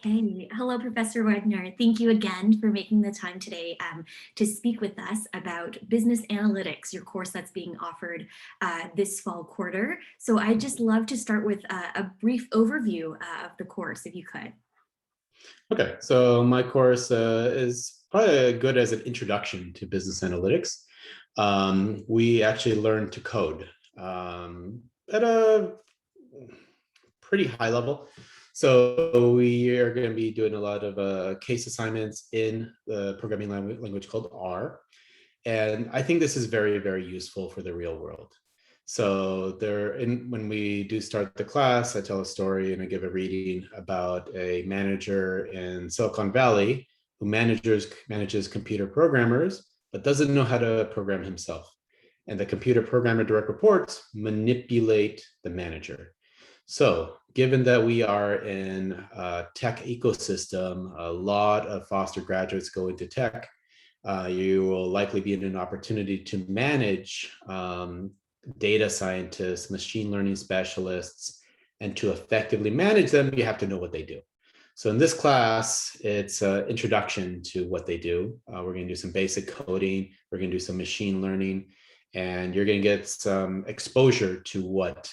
Okay. Hello, Professor Wagner. Thank you again for making the time today to speak with us about business analytics, your course that's being offered this fall quarter. So I'd just love to start with a brief overview of the course, if you could. Okay, so my course is probably good as an introduction to business analytics. We actually learn to code at a pretty high level. So we are going to be doing a lot of case assignments in the programming language called R. And I think this is very, very useful for the real world. So when we do start the class, I tell a story and I give a reading about a manager in Silicon Valley who manages computer programmers, but doesn't know how to program himself. And the computer programmer direct reports manipulate the manager. So given that we are in a tech ecosystem, a lot of Foster graduates go into tech, you will likely be in an opportunity to manage data scientists, machine learning specialists, and to effectively manage them, you have to know what they do. So in this class, it's an introduction to what they do. We're going to do some basic coding. We're going to do some machine learning. And you're going to get some exposure to what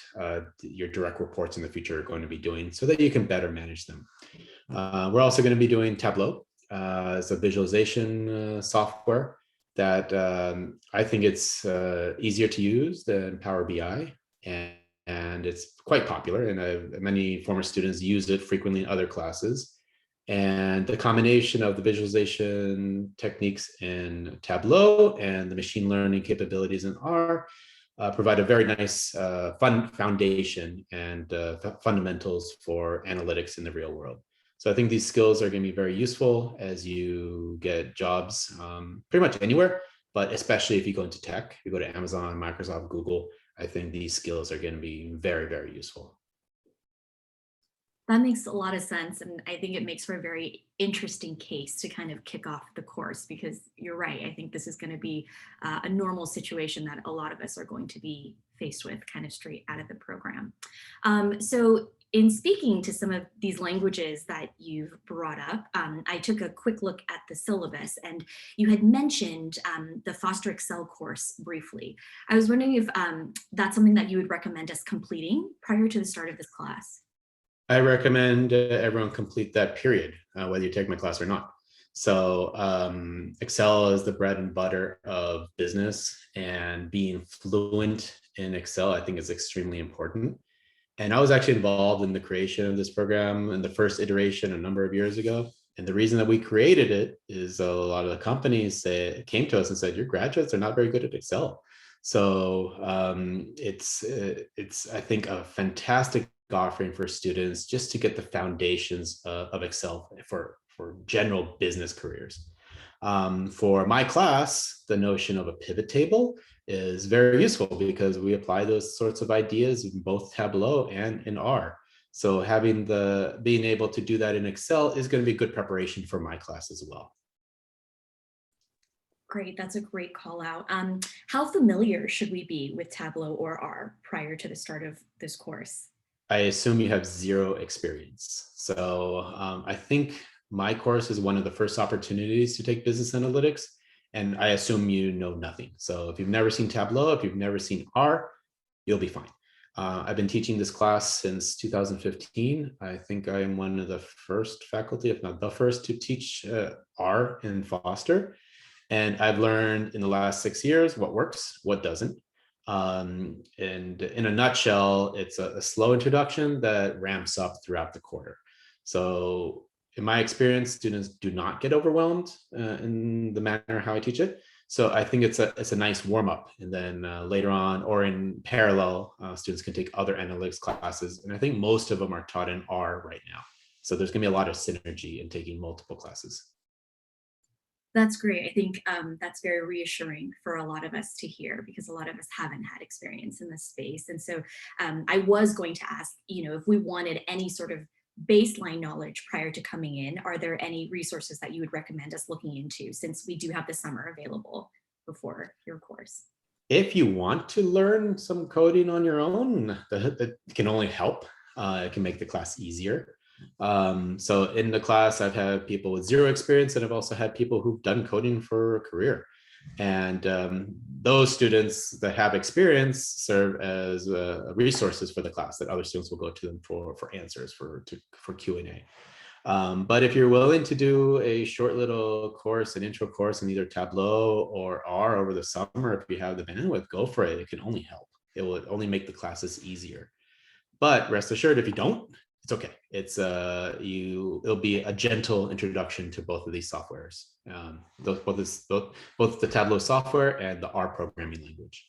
your direct reports in the future are going to be doing so that you can better manage them. We're also going to be doing Tableau as a visualization software that I think it's easier to use than Power BI. And it's quite popular, and many former students use it frequently in other classes. And the combination of the visualization techniques in Tableau and the machine learning capabilities in R provide a very nice fun foundation and fundamentals for analytics in the real world. So I think these skills are going to be very useful as you get jobs pretty much anywhere, but especially if you go into tech, you go to Amazon, Microsoft, Google, I think these skills are going to be very, very useful. That makes a lot of sense. And I think it makes for a very interesting case to kind of kick off the course, because you're right. I think this is going to be a normal situation that a lot of us are going to be faced with kind of straight out of the program. So in speaking to some of these languages that you've brought up, I took a quick look at the syllabus, and you had mentioned the Foster Excel course briefly. I was wondering if that's something that you would recommend us completing prior to the start of this class. I recommend everyone complete that period, whether you take my class or not. So Excel is the bread and butter of business, and being fluent in Excel, I think, is extremely important. And I was actually involved in the creation of this program in the first iteration a number of years ago. And the reason that we created it is a lot of the companies came to us and said, your graduates are not very good at Excel. So it's I think, a fantastic offering for students just to get the foundations of Excel for general business careers. For my class, the notion of a pivot table is very useful because we apply those sorts of ideas in both Tableau and in R. So being able to do that in Excel is going to be good preparation for my class as well. Great, that's a great call out. How familiar should we be with Tableau or R prior to the start of this course? I assume you have zero experience. So I think my course is one of the first opportunities to take business analytics, and I assume you know nothing. So if you've never seen Tableau, if you've never seen R, you'll be fine. I've been teaching this class since 2015. I think I am one of the first faculty, if not the first, to teach R in Foster. And I've learned in the last 6 years what works, what doesn't. And in a nutshell, it's a slow introduction that ramps up throughout the quarter. So in my experience, students do not get overwhelmed in the manner how I teach it. So I think it's a nice warm up. And then later on, or in parallel, students can take other analytics classes. And I think most of them are taught in R right now. So there's going to be a lot of synergy in taking multiple classes. That's great. I think that's very reassuring for a lot of us to hear, because a lot of us haven't had experience in this space. And so I was going to ask, if we wanted any sort of baseline knowledge prior to coming in, are there any resources that you would recommend us looking into, since we do have the summer available before your course? If you want to learn some coding on your own, that can only help. It can make the class easier. So in the class, I've had people with zero experience, and I've also had people who've done coding for a career. And those students that have experience serve as resources for the class that other students will go to them for answers for Q&A. But if you're willing to do a short little course, an intro course in either Tableau or R over the summer, if you have the bandwidth, go for it. It can only help. It will only make the classes easier. But rest assured, if you don't, it's okay. It'll be a gentle introduction to both of these softwares, both the Tableau software and the R programming language.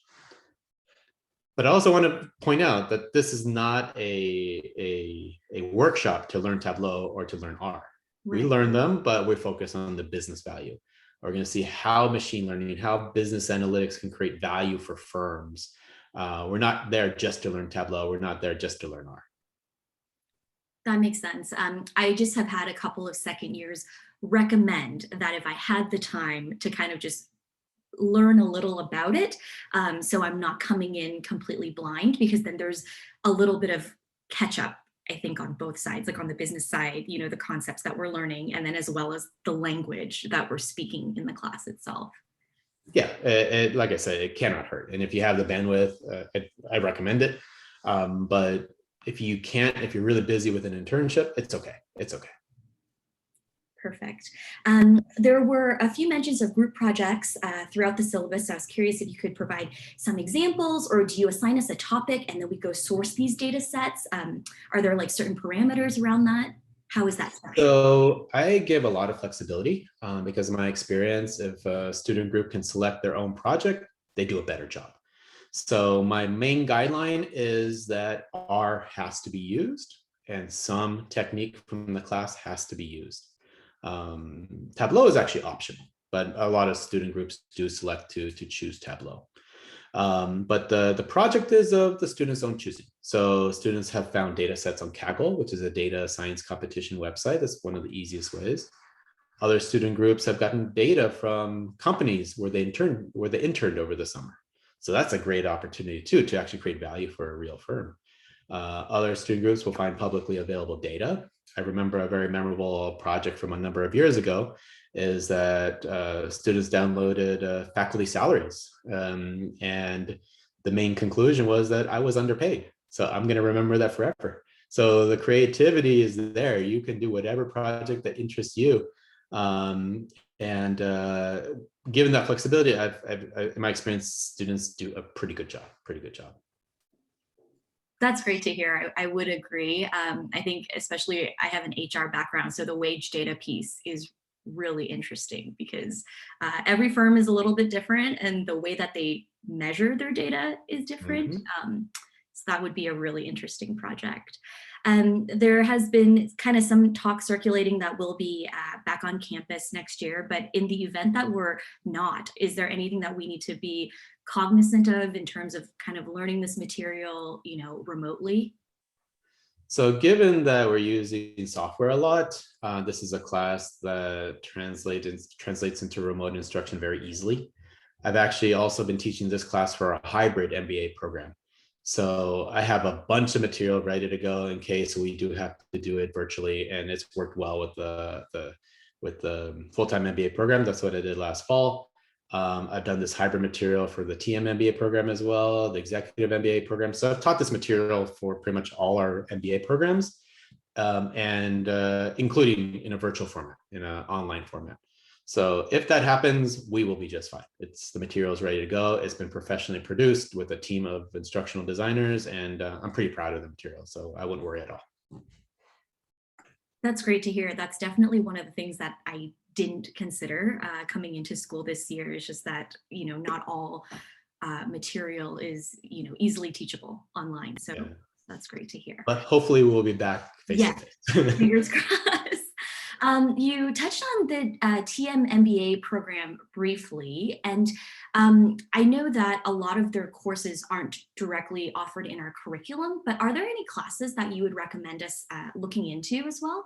But I also want to point out that this is not a workshop to learn Tableau or to learn R. Right. We learn them, but we focus on the business value. We're going to see how machine learning, how business analytics can create value for firms. We're not there just to learn Tableau. We're not there just to learn R. That makes sense. I just have had a couple of second years recommend that if I had the time to kind of just learn a little about it, so I'm not coming in completely blind, because then there's a little bit of catch up, I think, on both sides, like on the business side, the concepts that we're learning, and then as well as the language that we're speaking in the class itself. Yeah, like I said, it cannot hurt. And if you have the bandwidth, I recommend it. But if you can't, if you're really busy with an internship, it's okay. It's okay. Perfect. There were a few mentions of group projects throughout the syllabus. So I was curious if you could provide some examples, or do you assign us a topic and then we go source these data sets? Are there like certain parameters around that? How is that structured? So I give a lot of flexibility because of my experience. If a student group can select their own project, they do a better job. So my main guideline is that R has to be used and some technique from the class has to be used. Tableau is actually optional, but a lot of student groups do select to choose Tableau. But the project is of the students' own choosing. So students have found data sets on Kaggle, which is a data science competition website. That's one of the easiest ways. Other student groups have gotten data from companies where they interned over the summer. So that's a great opportunity too, to actually create value for a real firm. Other student groups will find publicly available data. I remember a very memorable project from a number of years ago is that students downloaded faculty salaries. And the main conclusion was that I was underpaid. So I'm going to remember that forever. So the creativity is there. You can do whatever project that interests you. And given that flexibility, in my experience, students do a pretty good job. That's great to hear. I would agree. I think especially I have an HR background, so the wage data piece is really interesting because every firm is a little bit different and the way that they measure their data is different. So that would be a really interesting project. There has been kind of some talk circulating that we'll be back on campus next year, but in the event that we're not, is there anything that we need to be cognizant of in terms of kind of learning this material, remotely? So given that we're using software a lot, this is a class that translates into remote instruction very easily. I've actually also been teaching this class for a hybrid MBA program. So I have a bunch of material ready to go in case we do have to do it virtually, and it's worked well with the full-time MBA program. That's what I did last fall. I've done this hybrid material for the TM MBA program as well, the executive MBA program. So I've taught this material for pretty much all our MBA programs, and including in a virtual format, in an online format. So if that happens, we will be just fine. The material is ready to go. It's been professionally produced with a team of instructional designers, and I'm pretty proud of the material. So I wouldn't worry at all. That's great to hear. That's definitely one of the things that I didn't consider coming into school this year. Is just that, not all material is, easily teachable online. So yeah. That's great to hear. But hopefully we'll be back face to face. Fingers crossed. You touched on the TM MBA program briefly, and I know that a lot of their courses aren't directly offered in our curriculum, but are there any classes that you would recommend us looking into as well?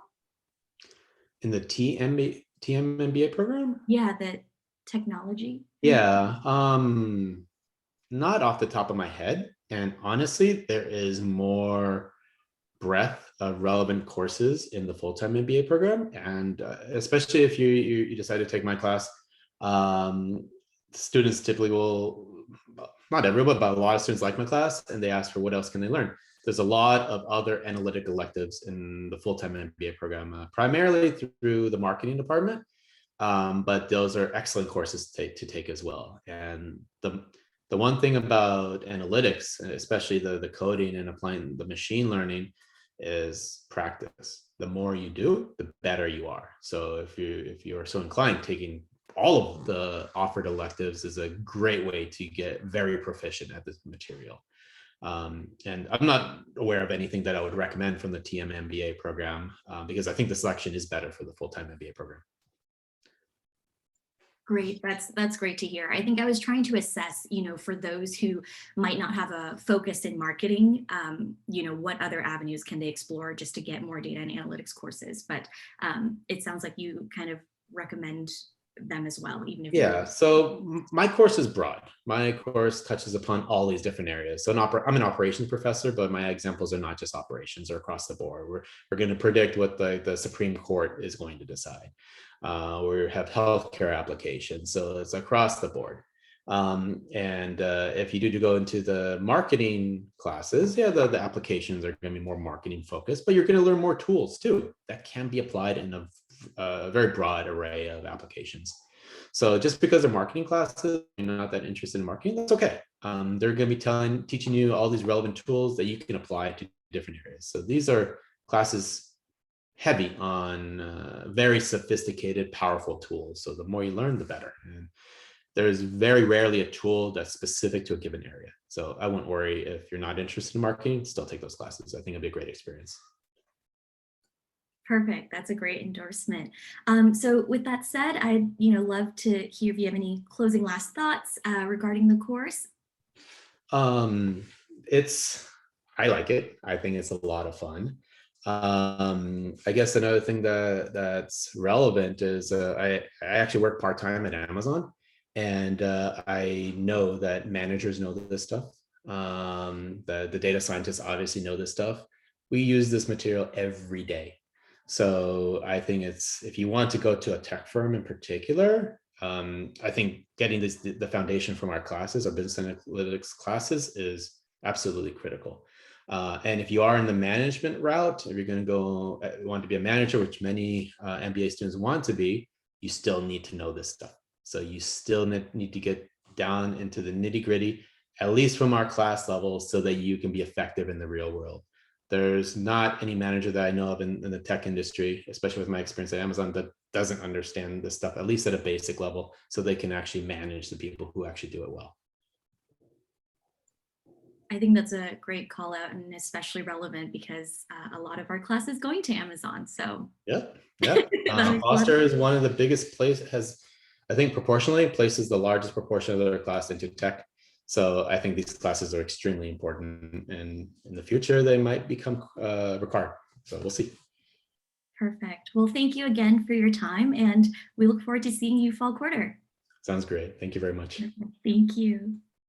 In the TM MBA program? Yeah, the technology. Yeah, not off the top of my head. And honestly, there is more breadth relevant courses in the full-time MBA program. And especially if you decide to take my class, students typically will, not everyone, but a lot of students like my class, and they ask for what else can they learn. There's a lot of other analytic electives in the full-time MBA program, primarily through the marketing department. But those are excellent courses to take as well. And the one thing about analytics, especially the coding and applying the machine learning, is practice. The more you do, the better you are. So if you are so inclined, taking all of the offered electives is a great way to get very proficient at this material. And I'm not aware of anything that I would recommend from the TM MBA program, because I think the selection is better for the full-time MBA program. Great. That's great to hear. I think I was trying to assess, for those who might not have a focus in marketing, what other avenues can they explore just to get more data and analytics courses. But it sounds like you kind of recommend them as well, even if Yeah, so my course is broad. My course touches upon all these different areas. So I'm an operations professor, but my examples are not just operations, or across the board. We're going to predict what the Supreme Court is going to decide. We have healthcare applications, so it's across the board. And if you do go into the marketing classes, yeah, the applications are going to be more marketing focused, but you're going to learn more tools too that can be applied in a very broad array of applications. So just because they're marketing classes, you're not that interested in marketing, that's okay. They're going to be teaching you all these relevant tools that you can apply to different areas. So these are classes heavy on very sophisticated, powerful tools. So the more you learn, the better. And there's very rarely a tool that's specific to a given area. So I wouldn't worry if you're not interested in marketing, still take those classes. I think it'd be a great experience. Perfect. That's a great endorsement. So with that said, I'd love to hear if you have any closing last thoughts regarding the course. Um, it's I like it. I think it's a lot of fun. I guess another thing that's relevant is I actually work part-time at Amazon, and I know that managers know this stuff. The data scientists obviously know this stuff. We use this material every day. So I think it's, if you want to go to a tech firm in particular, I think getting the foundation from our classes, our business analytics classes, is absolutely critical. And if you are in the management route, if you're going to go want to be a manager, which many MBA students want to be, you still need to know this stuff. So you still need to get down into the nitty gritty, at least from our class level, so that you can be effective in the real world. There's not any manager that I know of in the tech industry, especially with my experience at Amazon, that doesn't understand this stuff, at least at a basic level, so they can actually manage the people who actually do it well. I think that's a great call out, and especially relevant because a lot of our class is going to Amazon. So Yeah, yeah. that makes a lot of Foster sense. is one of the biggest places, I think proportionally, places the largest proportion of their class into tech. So I think these classes are extremely important, and in the future they might become required. So we'll see. Perfect. Well, thank you again for your time, and we look forward to seeing you fall quarter. Sounds great. Thank you very much. Thank you.